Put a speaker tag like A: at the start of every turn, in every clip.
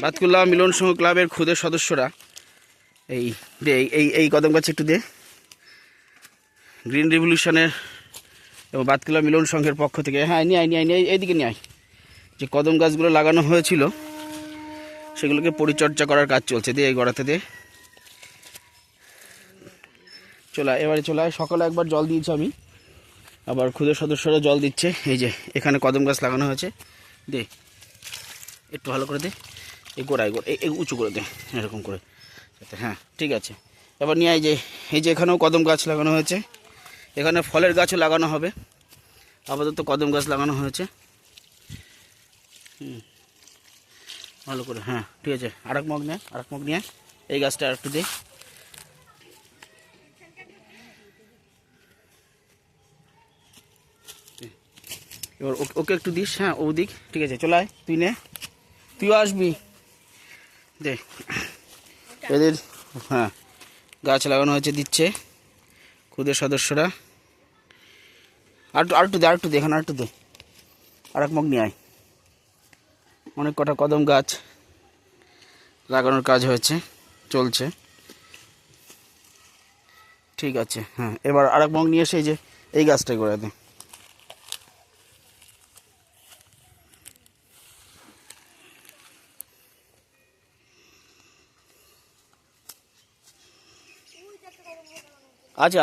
A: বাতকুল্লা মিলন সংঘ ক্লাবের ক্ষুদে সদস্যরা এই দে এই কদম গাছ একটু দে। গ্রিন রেভলিউশনের এবং বাতকুল্লা মিলন সংঘের পক্ষ থেকে হ্যাঁ নিয়ে আয় এইদিকে নিয়ে আয়। যে কদম গাছগুলো লাগানো হয়েছিল সেগুলোকে পরিচর্যা করার কাজ চলছে। দিয়ে এই গড়াতে দে। এবারে চলে আয়। সকালে একবার জল দিয়েছি আমি, আবার ক্ষুদে সদস্যরা জল দিচ্ছে। এই যে এখানে কদম গাছ লাগানো হয়েছে, দে একটু ভালো করে দে। এই গোড়ায় এই উঁচু করে দে এরকম করে। হ্যাঁ ঠিক আছে। এবার নিয়ে এই যে এখানেও কদম গাছ লাগানো হয়েছে, এখানে ফলের গাছও লাগানো হবে। আপাতত কদম গাছ লাগানো হয়েছে। ভালো করে, হ্যাঁ ঠিক আছে। আরেক মগ নিয়ে এই গাছটা আর একটু দে। এবার ওকে একটু দিস। হ্যাঁ ওদিক ঠিক আছে। চলে আয়, তুই নে, তুইও আসবি। দে এদের হ্যাঁ গাছ লাগানো হয়েছে, দিচ্ছে ক্ষুদে সদস্যরা। আরেকটু দে এখানে আরেকটু দে। আরেক মগ নিয়ে আয়। অনেক কটা কদম গাছ লাগানোর কাজ হয়েছে, চলছে। ঠিক আছে হ্যাঁ। এবার আরেক মগ নিয়ে এসে এই গাছটাই করে দে।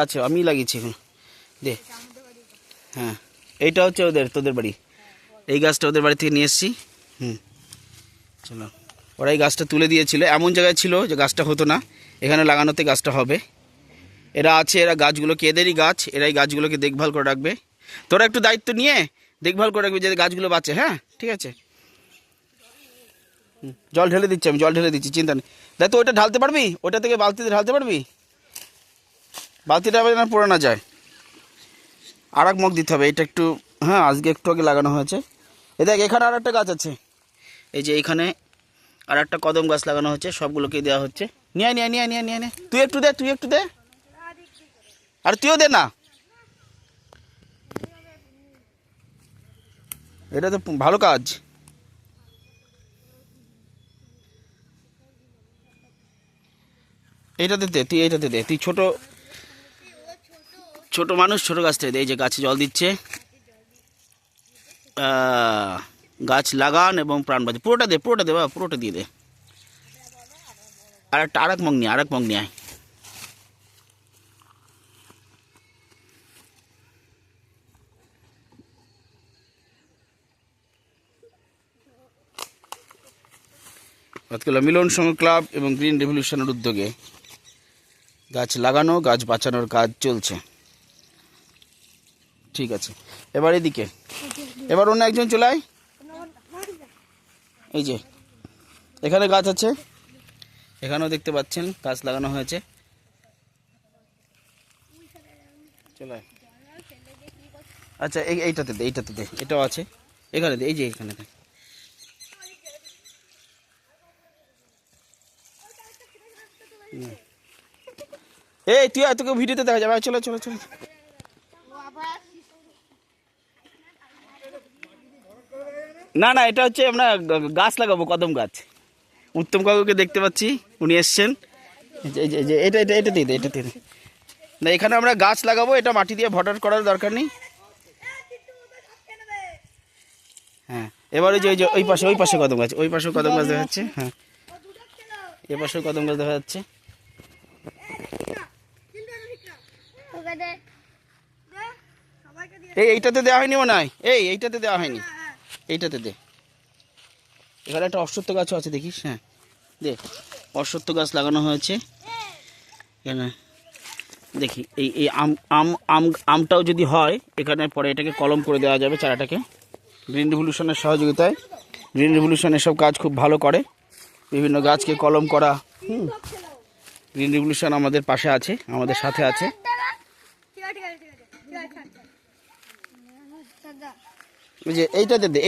A: আছে আমি লাগিয়েছি এখন, দে। হ্যাঁ এইটা হচ্ছে তোদের বাড়ি, এই গাছটা ওদের বাড়ি থেকে নিয়ে এসেছি। চলো, ওরা এই গাছটা তুলে দিয়েছিল, এমন জায়গায় ছিল যে গাছটা হতো না, এখানে লাগানোতে গাছটা হবে। এরা গাছগুলোকে, এদেরই গাছ, এরাই গাছগুলোকে দেখভাল করে রাখবে। তোরা একটু দায়িত্ব নিয়ে দেখভাল করে রাখবি যাতে গাছগুলো বাঁচে। হ্যাঁ ঠিক আছে। জল ঢেলে দিচ্ছি আমি, চিন্তা নেই। দেখ তো ওইটা ঢালতে পারবি, ওইটা থেকে বালতিতে ঢালতে পারবি? বালতিটা আবার যেন পড়ে না যায়। আর এক মগ দিতে হবে। এটা একটু, হ্যাঁ আজকে একটু আগে লাগানো হয়েছে। দেখ এখানে আর একটা গাছ আছে, এই যে এইখানে আর একটা কদম গাছ লাগানো হচ্ছে, সবগুলোকে দেওয়া হচ্ছে। নিয়ে তুই একটু দে আর তুইও দে না। এটা তো ভালো কাজ। এইটাতে দে, তুই ছোট মানুষ, ছোট গাছটা দে। এই যে গাছে জল দিচ্ছে। গাছ লাগান এবং প্রাণ বাঁচান। পুরোটা দে বাবা, পুরোটা দিয়ে দে। আরেক মগ নিয়ে আয়। বাতকুল্লা মিলন সংঘ ক্লাব এবং গ্রিন রেভলিউশনের উদ্যোগে গাছ লাগানো, গাছ বাঁচানোর কাজ চলছে। ঠিক আছে। এবার এদিকে, এবার অন্য একজন চলে আয়। এই যে এখানে গাছ আছে, এখানেও দেখতে পাচ্ছেন গাছ লাগানো হয়েছে। চলে আচ্ছা এইটাতে দে, এটাও আছে এখানে দে, এই যে এখানে দে। এই তুই তোকে ভিডিওতে দেখা যাবে। চলো না এটা হচ্ছে আমরা গাছ লাগাবো, কদম গাছ। উত্তম কাকুকে দেখতে পাচ্ছি, উনি এসছেন। এটা দিয়ে দে। না এখানে আমরা গাছ লাগাবো, এটা মাটি দিয়ে ভরাট করার দরকার নেই। হ্যাঁ এবার ওই পাশে কদম গাছ, ওই পাশেও কদম গাছ দেখা যাচ্ছে। হ্যাঁ এ পাশেও কদম গাছ দেখা যাচ্ছে। এইটাতে দেওয়া হয়নি মনে হয়, এইটাতে দেওয়া হয়নি, এইটাতে দে। এখানে একটা অশ্বত্থ গাছও আছে, দেখিস। হ্যাঁ দে, অশ্বত্থ গাছ লাগানো হয়েছে এখানে। দেখি এই আমটাও যদি হয় এখানে পরে এটাকে কলম করে দেওয়া যাবে চারাটাকে। গ্রিন রেভলিউশনের সহযোগিতায়, গ্রিন রেভলিউশন এসব কাজ খুব ভালো করে, বিভিন্ন গাছকে কলম করা। গ্রিন রেভলিউশন আমাদের পাশে আছে, আমাদের সাথে আছে। ওই যে এইটাতে দে।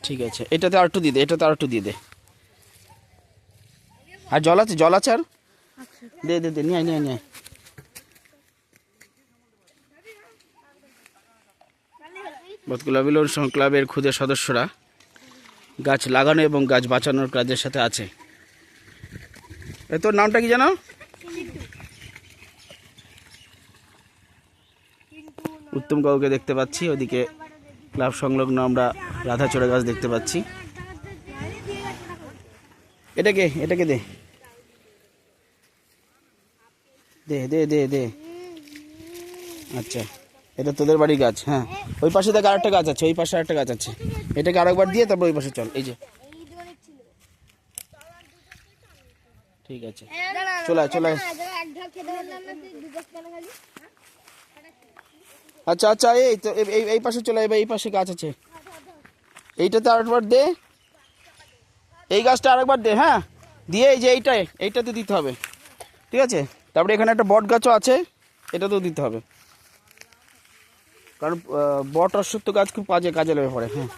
A: ঠিক আছে। এটাতে আর একটু দিয়ে দে। আর জল আছে আর দে নিয়ে আয়। বাতকুলা মিলন সংঘ ক্লাবের ক্ষুদে সদস্যরা গাছ লাগানো এবং গাছ বাঁচানোর কাজের সাথে আছে। তোর নামটা কি জানো? উত্তম কাউকে দেখতে পাচ্ছি, ওদিকে ক্লাব সংলগ্ন আমরা রাধাচূড়া গাছ দেখতে পাচ্ছি। এটাকে দে দে দে দে দে। আচ্ছা, এটা তোদের বাড়ির গাছ। হ্যাঁ, ওই পাশে দেখ আরেকটা গাছ আছে, ওই পাশে আরেকটা গাছ আছে। এটাকে আরেকবার দিয়ে তারপর ওই পাশে চল। এই যে ঠিক আছে, চলে। আচ্ছা আচ্ছা, এই তো এই পাশে চলে যাবে, এই পাশে গাছ আছে। এইটাতে আরেকবার দে, এই গাছটা আরেকবার দে। হ্যাঁ, দিয়ে এই যে এইটাতে দিতে হবে, ঠিক আছে? তারপরে এখানে একটা বট গাছও আছে, এটাতেও দিতে হবে, কারণ বট অশ্বত্থ গাছ খুব কাজে লেগে পড়ে। হ্যাঁ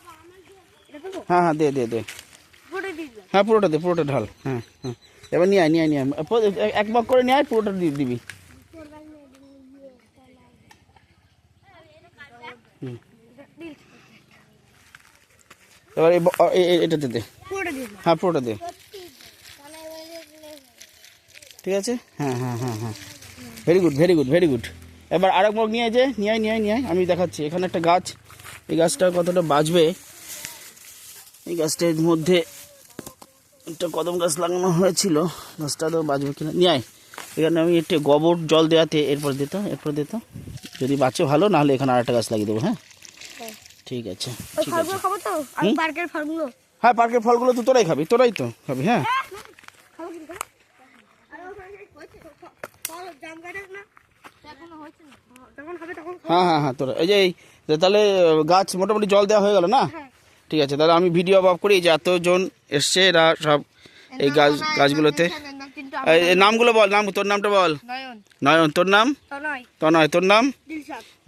A: হ্যাঁ হ্যাঁ, দে। হ্যাঁ, পুরোটা ঢাল। হ্যাঁ, এবার নিয়ে আয়। এক মগ করে নিয়ে আয়, পুরোটা দিবি। এবার এটাতে দে। হ্যাঁ, পুরোটা দে, ঠিক আছে। হ্যাঁ, ভেরি গুড। এবার আরেক মগ নিয়ে আয়, আমি দেখাচ্ছি। এখানে একটা গাছ, এই গাছটা কতটা বাঁচবে। এই গাছটার মধ্যে একটা কদম গাছ লাগানো হয়েছিল, গাছটা তো বাঁচবে কিনা। নিয়ে আয়, এখানে আমি একটু গোবর জল দেওয়াতে এরপর দিত, যদি বাঁচে ভালো, নাহলে এখানে আরেকটা গাছ লাগিয়ে দেবো। হ্যাঁ, ঠিক আছে। হ্যাঁ, পার্কের ফলগুলো তো তোরাই তো খাবি। হ্যাঁ, হ্যাঁ তোরা এই যে তাহলে গাছ মোটামুটি জল দেওয়া হয়ে গেল না? ঠিক আছে, তাহলে আমি ভিডিও অফ করি। যে এতজন এসছে, এরা সব এই গাছগুলোতে। নামগুলো বল, তোর নামটা বল। নয়ন। তোর নাম? তনয়। তোর নাম?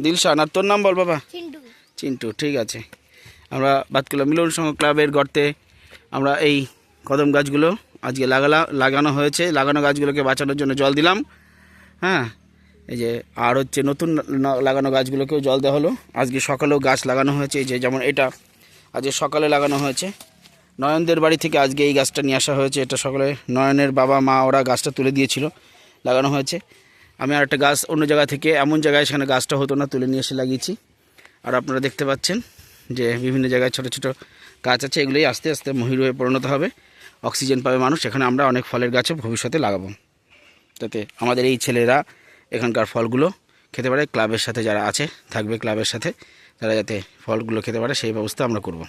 A: দিলশান। আর তোর নাম বল বাবা? চিন্টু। ঠিক আছে, আমরা বাতকুলা মিলন সংঘ ক্লাবের গর্তে আমরা এই কদম গাছগুলো আজকে লাগানো হয়েছে। লাগানো গাছগুলোকে বাঁচানোর জন্য জল দিলাম। হ্যাঁ, এই যে আর হচ্ছে নতুন লাগানো গাছগুলোকেও জল দেওয়া হলো। আজকে সকালেও গাছ লাগানো হয়েছে, এই যে যেমন এটা আজকে সকালে লাগানো হয়েছে। নয়নদের বাড়ি থেকে আজকে এই গাছটা নিয়ে আসা হয়েছে। এটা সকালে নয়নের বাবা মা ওরা গাছটা তুলে দিয়েছিল, লাগানো হয়েছে। আমি আর একটা গাছ অন্য জায়গা থেকে, এমন জায়গায় সেখানে গাছটা হতো না, তুলে নিয়ে এসে লাগিয়েছি। আর আপনারা দেখতে পাচ্ছেন যে বিভিন্ন জায়গায় ছোট ছোট গাছ আছে। এগুলোই আস্তে আস্তে মহির হয়ে পরিণত হবে, অক্সিজেন পাবে মানুষ। এখানে আমরা অনেক ফলের গাছও ভবিষ্যতে লাগাবো, যাতে আমাদের এই ছেলেরা এখানকার ফলগুলো খেতে পারে। ক্লাবের সাথে যারা আছে থাকবে, ক্লাবের সাথে তারা যাতে ফলগুলো খেতে পারে, সেই ব্যবস্থা আমরা করব।